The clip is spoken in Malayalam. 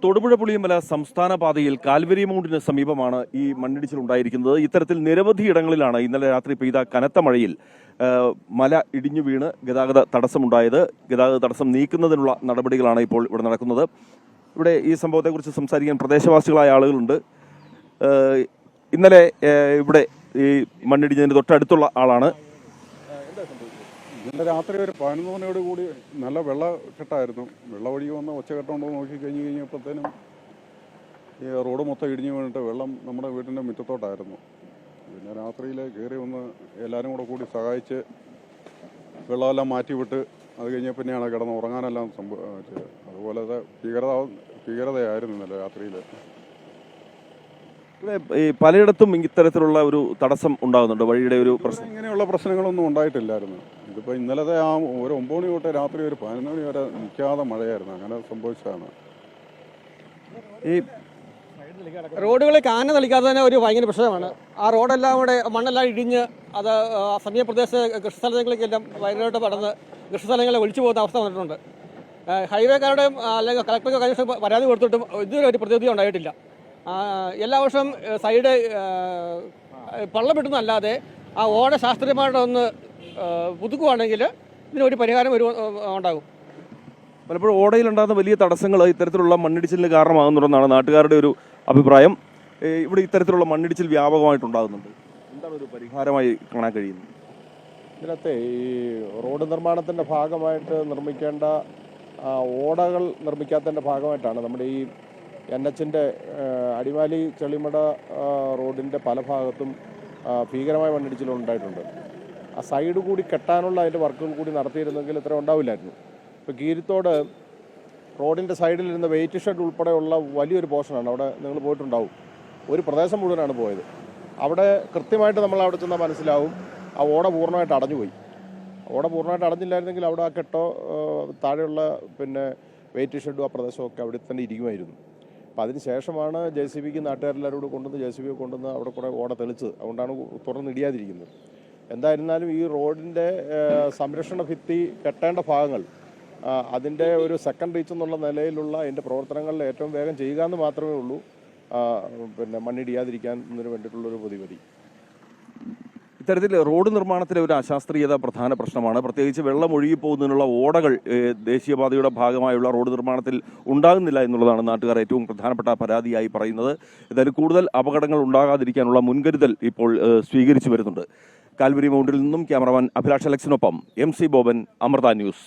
തൊടുപുഴ പുളിയമല സംസ്ഥാന പാതയിൽ കാൽവരി മൗണ്ടിന് സമീപമാണ് ഈ മണ്ണിടിച്ചിൽ ഉണ്ടായിരിക്കുന്നത്. ഇത്തരത്തിൽ നിരവധി ഇടങ്ങളിലാണ് ഇന്നലെ രാത്രി പെയ്ത കനത്ത മഴയിൽ മല ഇടിഞ്ഞു വീണ് ഗതാഗത തടസ്സമുണ്ടായത്. ഗതാഗത തടസ്സം നീക്കുന്നതിനുള്ള നടപടികളാണ് ഇപ്പോൾ ഇവിടെ നടക്കുന്നത്. ഇവിടെ ഈ സംഭവത്തെക്കുറിച്ച് സംസാരിക്കാൻ പ്രദേശവാസികളായ ആളുകളുണ്ട്. ഇന്നലെ ഇവിടെ ഈ മണ്ണിടിഞ്ഞതിന് തൊട്ടടുത്തുള്ള ആളാണ്. ഇന്നലെ രാത്രി ഒരു 11 മണിയോട് കൂടി നല്ല വെള്ളക്കെട്ടായിരുന്നു. വെള്ളമൊഴുകി വന്ന് ഒച്ചക്കെട്ടുണ്ടോ നോക്കി കഴിഞ്ഞപ്പോഴത്തേനും ഈ റോഡ് മൊത്തം ഇടിഞ്ഞു വീണിട്ട് വെള്ളം നമ്മുടെ വീടിൻ്റെ മുറ്റത്തോട്ടായിരുന്നു. പിന്നെ രാത്രിയിൽ കയറി വന്ന് എല്ലാവരും കൂടി സഹായിച്ച് വെള്ളമെല്ലാം മാറ്റിവിട്ട് അത് കഴിഞ്ഞ പിന്നെയാണ് കിടന്ന് ഉറങ്ങാനെല്ലാം സംഭവിച്ചത്. അതുപോലത്തെ ഭീകരതയായിരുന്നു ഇന്നലെ രാത്രിയിൽ. ഈ പലയിടത്തും ഇത്തരത്തിലുള്ള ഒരു തടസ്സം ഉണ്ടാകുന്നുണ്ട്, വഴിയുടെ ഒരു പ്രശ്നം. ഇങ്ങനെയുള്ള പ്രശ്നങ്ങളൊന്നും ഉണ്ടായിട്ടില്ലായിരുന്നു. ഇതിപ്പോൾ ഇന്നലത്തെ ആ ഒരു 9 മണി തൊട്ട് രാത്രി ഒരു 11 മണി വരെ നിൽക്കാതെ മഴയായിരുന്നു. അങ്ങനെ സംഭവിച്ചതാണ്. ഈ റോഡുകളിൽ കാന തളിക്കാതെ തന്നെ ഒരു ഭയങ്കര പ്രശ്നമാണ്. ആ റോഡെല്ലാം കൂടെ മണ്ണെല്ലാം ഇടിഞ്ഞ് അത് സമീപപ്രദേശ കൃഷിസ്ഥലങ്ങളിലേക്കെല്ലാം വയനാട്ട് പടന്ന് കൃഷിസ്ഥലങ്ങളെ ഒഴിച്ചു പോകുന്ന അവസ്ഥ വന്നിട്ടുണ്ട്. ഹൈവേക്കാരുടെയും അല്ലെങ്കിൽ കളക്ടർക്ക് കഴിഞ്ഞ പരാതി കൊടുത്തിട്ടും ഇതുവരെ ഒരു പ്രതിവിധി ഉണ്ടായിട്ടില്ല. എല്ലാ വർഷവും സൈഡ് പള്ളം പെട്ടുന്നല്ലാതെ ആ ഓട ശാസ്ത്രീയമായിട്ടൊന്ന് പുതുക്കുവാണെങ്കിൽ ഇതിനൊരു പരിഹാരം ഉണ്ടാകും. പലപ്പോഴും ഓടയിലുണ്ടാകുന്ന വലിയ തടസ്സങ്ങൾ ഇത്തരത്തിലുള്ള മണ്ണിടിച്ചിലിന് കാരണമാകുന്നുണ്ടെന്നാണ് നാട്ടുകാരുടെ ഒരു അഭിപ്രായം. ഇവിടെ ഇത്തരത്തിലുള്ള മണ്ണിടിച്ചിൽ വ്യാപകമായിട്ടുണ്ടാകുന്നുണ്ട്. എന്താണ് ഒരു പരിഹാരമായി കാണാൻ കഴിയുന്നത്? ഇതിനകത്തെ ഈ റോഡ് നിർമ്മാണത്തിൻ്റെ ഭാഗമായിട്ട് നിർമ്മിക്കേണ്ട ഓടകൾ നിർമ്മിക്കാത്തതിൻ്റെ ഭാഗമായിട്ടാണ് നമ്മുടെ ഈ NHൻ്റെ അടിമാലി ചെളിമട റോഡിൻ്റെ പല ഭാഗത്തും ഭീകരമായ മണ്ണിടിച്ചിലുണ്ടായിട്ടുണ്ട്. ആ സൈഡ് കൂടി കെട്ടാനുള്ള അതിൻ്റെ വർക്കുകൾ കൂടി നടത്തിയിരുന്നെങ്കിൽ ഇത്ര ഉണ്ടാവില്ലായിരുന്നു. ഇപ്പോൾ കീരിത്തോട് റോഡിൻ്റെ സൈഡിലിരുന്ന വെയിറ്റ് ഷെഡ് ഉൾപ്പെടെയുള്ള വലിയൊരു പോർഷനാണ്. അവിടെ നിങ്ങൾ പോയിട്ടുണ്ടാവും. ഒരു പ്രദേശം മുഴുവനാണ് പോയത്. അവിടെ കൃത്യമായിട്ട് നമ്മൾ അവിടെ ചെന്നാൽ മനസ്സിലാവും ആ ഓട പൂർണ്ണമായിട്ട് അടഞ്ഞുപോയി. ഓട പൂർണ്ണമായിട്ട് അടഞ്ഞില്ലായിരുന്നെങ്കിൽ അവിടെ ആ കെട്ടോ താഴെയുള്ള പിന്നെ വെയിറ്റ് ഷെഡും ആ പ്രദേശമൊക്കെ അവിടെ തന്നെ ഇരിക്കുമായിരുന്നു. അപ്പോൾ അതിന് ശേഷമാണ് JCBക്ക് നാട്ടുകാരെല്ലാവരും കൂടെ കൊണ്ടുവന്ന് JCB കൊണ്ടുവന്ന് അവിടെ കുറേ ഓട തെളിച്ചത്. അതുകൊണ്ടാണ് തുറന്ന് ഇടിയാതിരിക്കുന്നത്. എന്തായിരുന്നാലും ഈ റോഡിൻ്റെ സംരക്ഷണ ഭിത്തി കെട്ടേണ്ട ഭാഗങ്ങൾ അതിൻ്റെ ഒരു സെക്കൻഡ് റീച്ച് എന്നുള്ള നിലയിലുള്ള അതിൻ്റെ പ്രവർത്തനങ്ങളിൽ ഏറ്റവും വേഗം ചെയ്യുക എന്ന് മാത്രമേ ഉള്ളൂ. പിന്നെ മണ്ണിടിയാതിരിക്കാൻ വേണ്ടിയിട്ടുള്ളൊരു പ്രതിവിധി. ഇത്തരത്തിൽ റോഡ് നിർമ്മാണത്തിലെ ഒരു അശാസ്ത്രീയത പ്രധാന പ്രശ്നമാണ്. പ്രത്യേകിച്ച് വെള്ളം ഒഴുകിപ്പോകുന്നതിനുള്ള ഓടകൾ ദേശീയപാതയുടെ ഭാഗമായുള്ള റോഡ് നിർമ്മാണത്തിൽ ഉണ്ടാകുന്നില്ല എന്നുള്ളതാണ് നാട്ടുകാർ ഏറ്റവും പ്രധാനപ്പെട്ട പരാതിയായി പറയുന്നത്. എന്തായാലും കൂടുതൽ അപകടങ്ങൾ ഉണ്ടാകാതിരിക്കാനുള്ള മുൻകരുതൽ ഇപ്പോൾ സ്വീകരിച്ചു വരുന്നുണ്ട്. കാൽവരി മൗണ്ടിൽ നിന്നും ക്യാമറമാൻ അഭിലാഷ് അലക്സിനൊപ്പം MC ബോബൻ, അമൃത ന്യൂസ്.